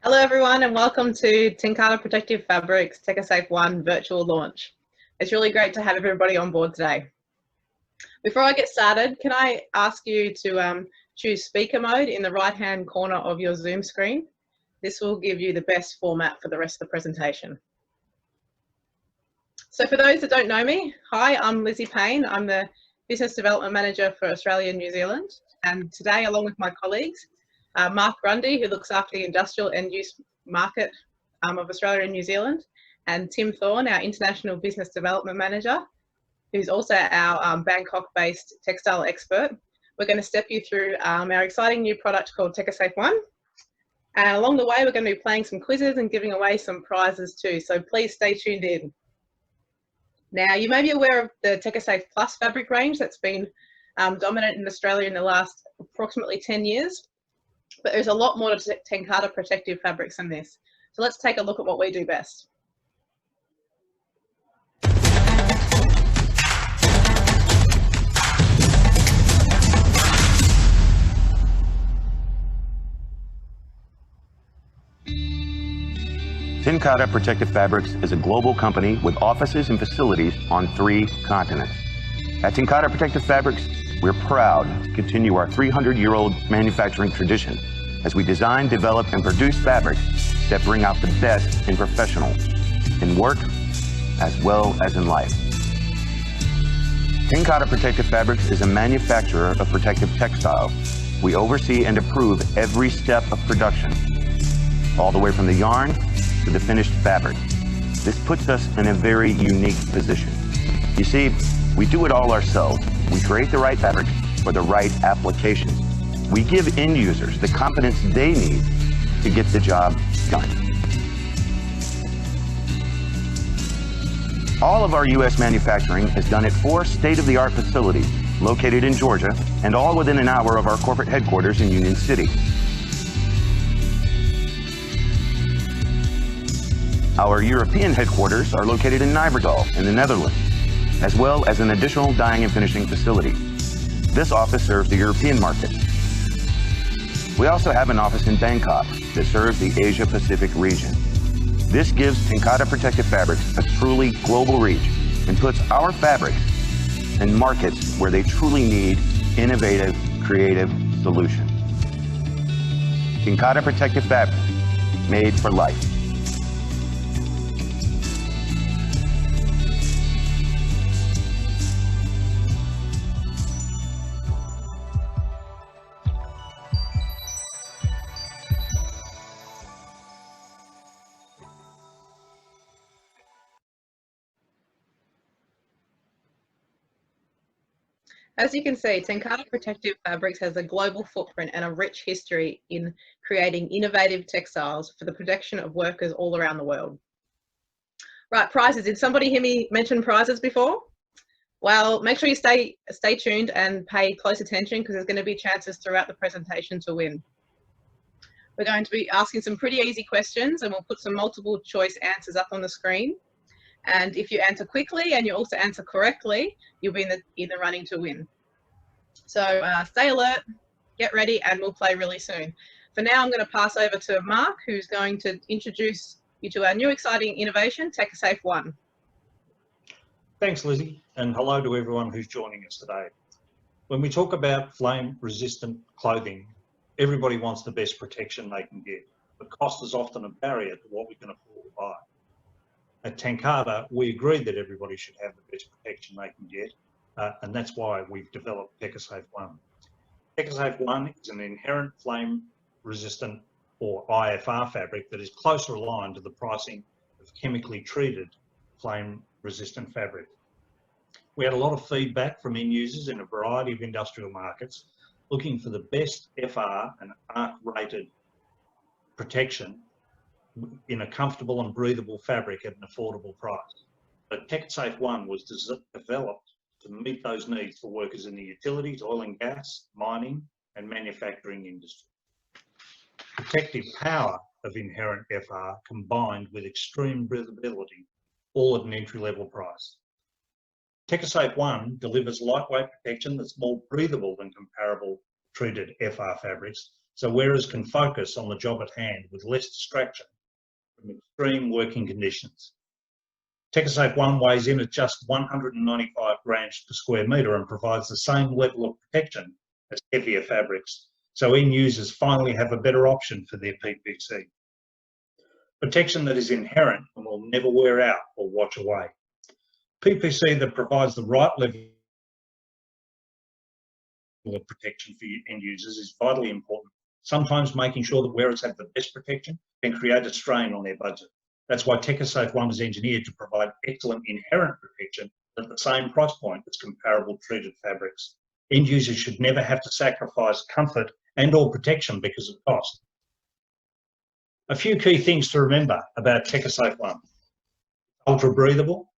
Hello everyone and welcome to Tecasafe Protective Fabrics Tecasafe 1 virtual launch. It's really great to have everybody on board today. Before I get started, can I ask you to choose speaker mode in the right hand corner of your Zoom screen? This will give you the best format for the rest of the presentation. So for those that don't know me, hi, I'm Lizzie Payne. I'm the Business Development Manager for Australia and New Zealand. And today, along with my colleagues, Mark Grundy, who looks after the industrial end use market of Australia and New Zealand, and Tim Thorne, our International Business Development Manager, who's also our Bangkok-based textile expert. We're going to step you through our exciting new product called Tecasafe 1. And along the way, we're going to be playing some quizzes and giving away some prizes too, so please stay tuned in. Now, you may be aware of the Tecasafe Plus fabric range that's been dominant in Australia in the last approximately 10 years. But there's a lot more to Tecasafe protective fabrics than this. So let's take a look at what we do best. Tecasafe Protective Fabrics is a global company with offices and facilities on 3 continents. At Tecasafe Protective Fabrics, we're proud to continue our 300-year-old manufacturing tradition as we design, develop, and produce fabrics that bring out the best in professionals, in work, as well as in life. Tecasafe Protective Fabrics is a manufacturer of protective textiles. We oversee and approve every step of production, all the way from the yarn to the finished fabric. This puts us in a very unique position. You see, we do it all ourselves. We create the right fabric for the right application. We give end users the confidence they need to get the job done. All of our U.S. manufacturing is done at 4 state-of-the-art facilities located in Georgia and all within an hour of our corporate headquarters in Union City. Our European headquarters are located in Nijverdal in the Netherlands, as well as an additional dyeing and finishing facility. This office serves the European market. We also have an office in Bangkok that serves the Asia-Pacific region. This gives Tecasafe Protective Fabrics a truly global reach and puts our fabrics in markets where they truly need innovative, creative solutions. Tecasafe Protective Fabrics, made for life. As you can see, Tecasafe Protective Fabrics has a global footprint and a rich history in creating innovative textiles for the protection of workers all around the world. Right, prizes. Did somebody hear me mention prizes before? Well, make sure you stay tuned and pay close attention because there's going to be chances throughout the presentation to win. We're going to be asking some pretty easy questions and we'll put some multiple choice answers up on the screen. And if you answer quickly and you also answer correctly, you'll be in the running to win. So stay alert, get ready, and we'll play really soon. For now, I'm going to pass over to Mark, who's going to introduce you to our new exciting innovation, Tecasafe 1. Thanks, Lizzie, and hello to everyone who's joining us today. When we talk about flame-resistant clothing, everybody wants the best protection they can get, but cost is often a barrier to what we can afford to buy. At Tecasafe, we agree that everybody should have the best protection they can get, and that's why we've developed Tecasafe 1. Tecasafe 1 is an inherent flame-resistant, or IFR fabric, that is closer aligned to the pricing of chemically treated flame-resistant fabric. We had a lot of feedback from end users in a variety of industrial markets looking for the best FR and ARC-rated protection in a comfortable and breathable fabric at an affordable price. But Tecasafe 1 was developed to meet those needs for workers in the utilities, oil and gas, mining, and manufacturing industry. Protective power of inherent FR combined with extreme breathability, all at an entry-level price. Tecasafe 1 delivers lightweight protection that's more breathable than comparable treated FR fabrics, so wearers can focus on the job at hand with less distraction from extreme working conditions. Tecasafe One weighs in at just 195 grams per square metre and provides the same level of protection as heavier fabrics, so end users finally have a better option for their PPC. Protection that is inherent and will never wear out or wash away. PPC that provides the right level of protection for end users is vitally important. Sometimes making sure that wearers have the best protection can create a strain on their budget. That's why Tecasafe One was engineered to provide excellent inherent protection at the same price point as comparable treated fabrics. End users should never have to sacrifice comfort and/or protection because of cost. A few key things to remember about Tecasafe One. Ultra breathable,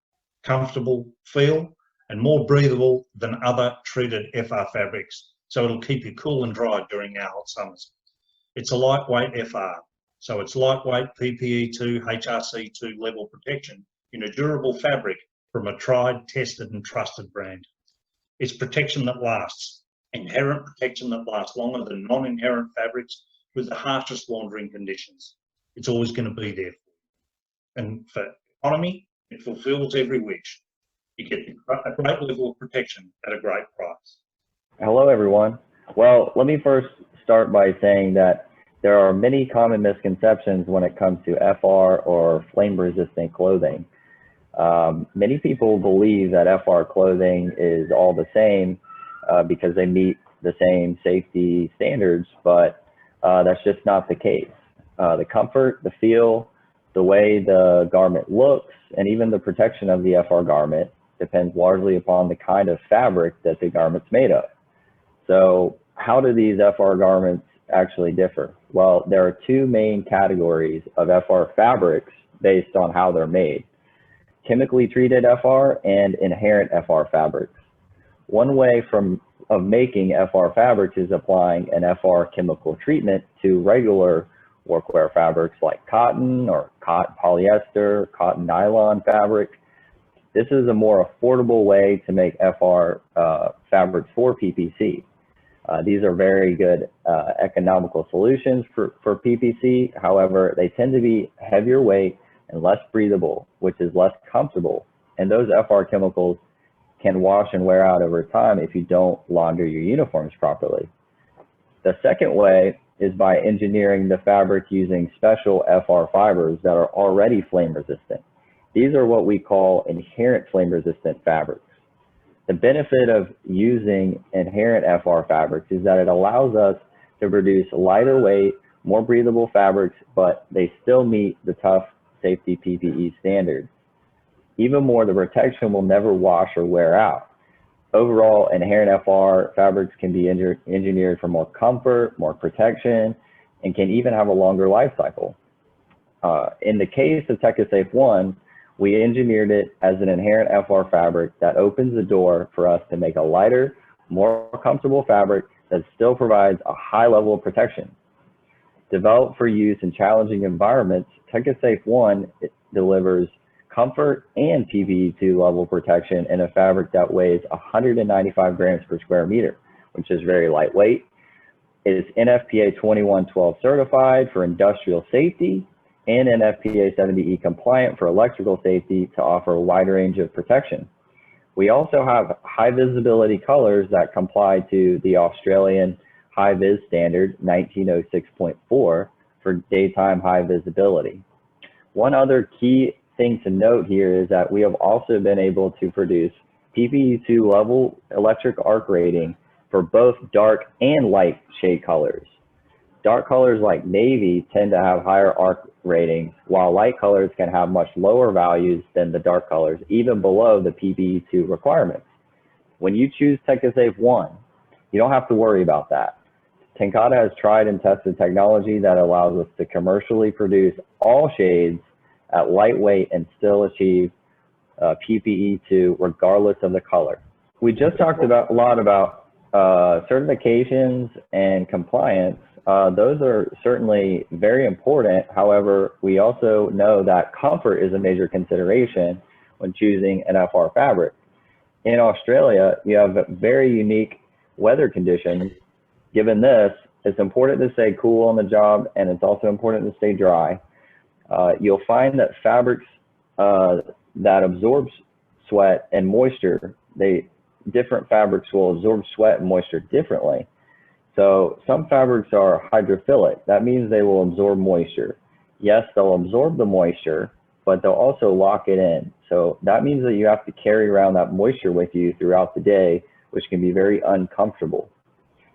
comfortable feel, and more breathable than other treated FR fabrics, so it'll keep you cool and dry during our hot summers. It's a lightweight FR, so it's lightweight PPE2, HRC2 level protection in a durable fabric from a tried, tested and trusted brand. It's protection that lasts, inherent protection that lasts longer than non-inherent fabrics with the harshest laundering conditions. It's always going to be there for you. And for economy, it fulfills every wish. You get a great level of protection at a great price. Hello, everyone. Well, let me first start by saying that there are many common misconceptions when it comes to FR or flame-resistant clothing. Many people believe that FR clothing is all the same because they meet the same safety standards, but that's just not the case. The comfort, the feel, the way the garment looks, and even the protection of the FR garment depends largely upon the kind of fabric that the garment's made of. So how do these FR garments actually differ? Well, there are two main categories of FR fabrics based on how they're made: chemically treated FR and inherent FR fabrics. One way of making FR fabrics is applying an FR chemical treatment to regular workwear fabrics like cotton or cotton polyester, cotton nylon fabric. This is a more affordable way to make FR fabrics for PPC. These are very good economical solutions for PPC. However, they tend to be heavier weight and less breathable, which is less comfortable. And those FR chemicals can wash and wear out over time if you don't launder your uniforms properly. The second way is by engineering the fabric using special FR fibers that are already flame resistant. These are what we call inherent flame resistant fabrics. The benefit of using inherent FR fabrics is that it allows us to produce lighter weight, more breathable fabrics, but they still meet the tough safety PPE standards. Even more, the protection will never wash or wear out. Overall, inherent FR fabrics can be engineered for more comfort, more protection, and can even have a longer life cycle. In the case of Tecasafe One, we engineered it as an inherent FR fabric that opens the door for us to make a lighter, more comfortable fabric that still provides a high level of protection. Developed for use in challenging environments, Tecasafe One delivers comfort and PPE2 level protection in a fabric that weighs 195 grams per square meter, which is very lightweight. It is NFPA 2112 certified for industrial safety and NFPA 70E compliant for electrical safety to offer a wide range of protection. We also have high visibility colors that comply to the Australian High Vis Standard 1906.4 for daytime high visibility. One other key thing to note here is that we have also been able to produce PPE2 level electric arc rating for both dark and light shade colors. Dark colors like navy tend to have higher arc ratings, while light colors can have much lower values than the dark colors, even below the PPE2 requirements. When you choose Tecasafe One, you don't have to worry about that. Tenkata has tried and tested technology that allows us to commercially produce all shades at lightweight and still achieve PPE2 regardless of the color. We just talked a lot about certifications and compliance. Those are certainly very important. However, we also know that comfort is a major consideration when choosing an FR fabric. In Australia, you have very unique weather conditions. Given this, it's important to stay cool on the job, and it's also important to stay dry. You'll find that fabrics that absorb sweat and moisture, different fabrics will absorb sweat and moisture differently. So some fabrics are hydrophilic. That means they will absorb moisture. Yes, they'll absorb the moisture, but they'll also lock it in. So that means that you have to carry around that moisture with you throughout the day, which can be very uncomfortable.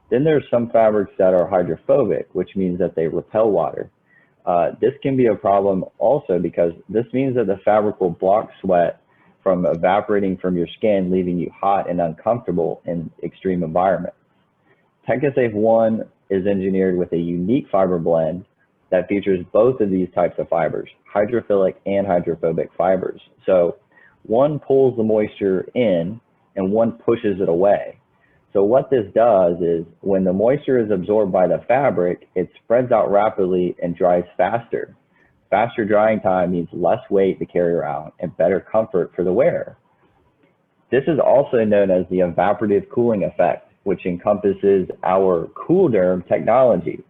Then there's some fabrics that are hydrophobic, which means that they repel water. This can be a problem also because this means that the fabric will block sweat from evaporating from your skin, leaving you hot and uncomfortable in extreme environments. Tecasafe One is engineered with a unique fiber blend that features both of these types of fibers, hydrophilic and hydrophobic fibers. So one pulls the moisture in and one pushes it away. So what this does is when the moisture is absorbed by the fabric, it spreads out rapidly and dries faster. Faster drying time means less weight to carry around and better comfort for the wearer. This is also known as the evaporative cooling effect, which encompasses our Coolderm technology.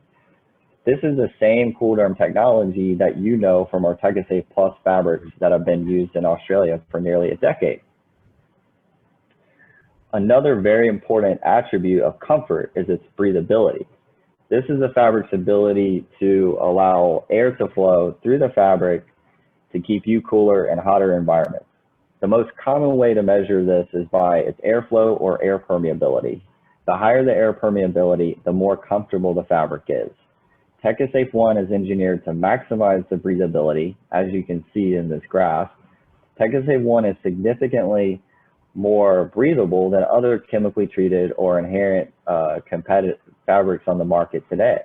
This is the same Coolderm technology that you know from our Tecasafe Plus fabrics that have been used in Australia for nearly a decade. Another very important attribute of comfort is its breathability. This is the fabric's ability to allow air to flow through the fabric to keep you cooler in hotter environments. The most common way to measure this is by its airflow or air permeability. The higher the air permeability, the more comfortable the fabric is. Tecasafe One is engineered to maximize the breathability, as you can see in this graph. Tecasafe One is significantly more breathable than other chemically treated or inherent competitive fabrics on the market today.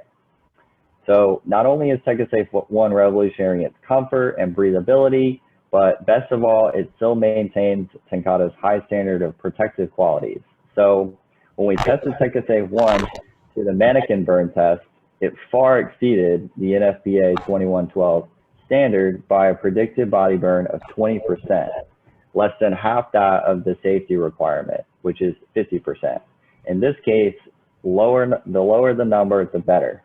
So not only is Tecasafe One revolutionary in its comfort and breathability, but best of all, it still maintains Tencata's high standard of protective qualities. So when we tested Tecasafe One to the mannequin burn test, it far exceeded the NFPA 2112 standard by a predicted body burn of 20%, less than half that of the safety requirement, which is 50%. In this case, the lower the number, the better.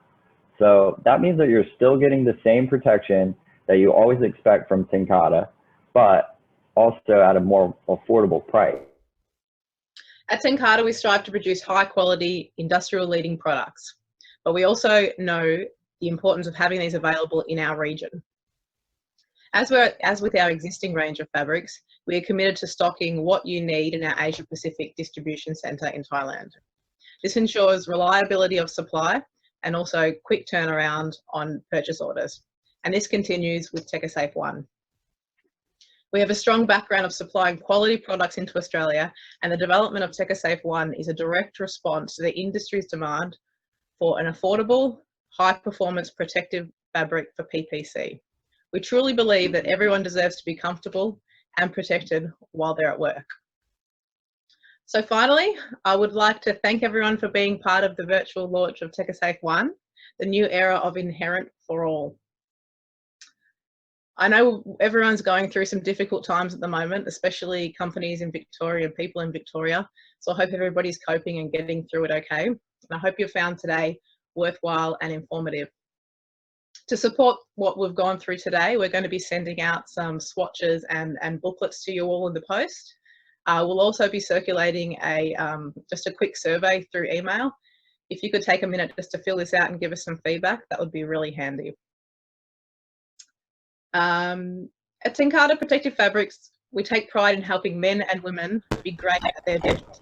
So that means that you're still getting the same protection that you always expect from Tencata, but also at a more affordable price. At Tencata, we strive to produce high quality, industrial leading products, but we also know the importance of having these available in our region. As with our existing range of fabrics, we are committed to stocking what you need in our Asia Pacific distribution centre in Thailand. This ensures reliability of supply and also quick turnaround on purchase orders. And this continues with Tecasafe One. We have a strong background of supplying quality products into Australia, and the development of Tecasafe One is a direct response to the industry's demand for an affordable, high-performance protective fabric for PPC. We truly believe that everyone deserves to be comfortable and protected while they're at work. So finally, I would like to thank everyone for being part of the virtual launch of Tecasafe One, the new era of inherent for all. I know everyone's going through some difficult times at the moment, especially companies in Victoria and people in Victoria. So I hope everybody's coping and getting through it okay. And I hope you found today worthwhile and informative. To support what we've gone through today, we're going to be sending out some swatches and booklets to you all in the post. We'll also be circulating just a quick survey through email. If you could take a minute just to fill this out and give us some feedback, that would be really handy. At Tencata Protective Fabrics, we take pride in helping men and women to be great at their jobs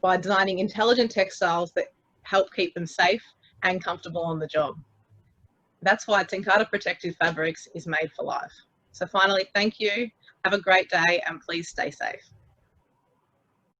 by designing intelligent textiles that help keep them safe and comfortable on the job. That's why Tencata Protective Fabrics is made for life. So finally, thank you, have a great day, and please stay safe.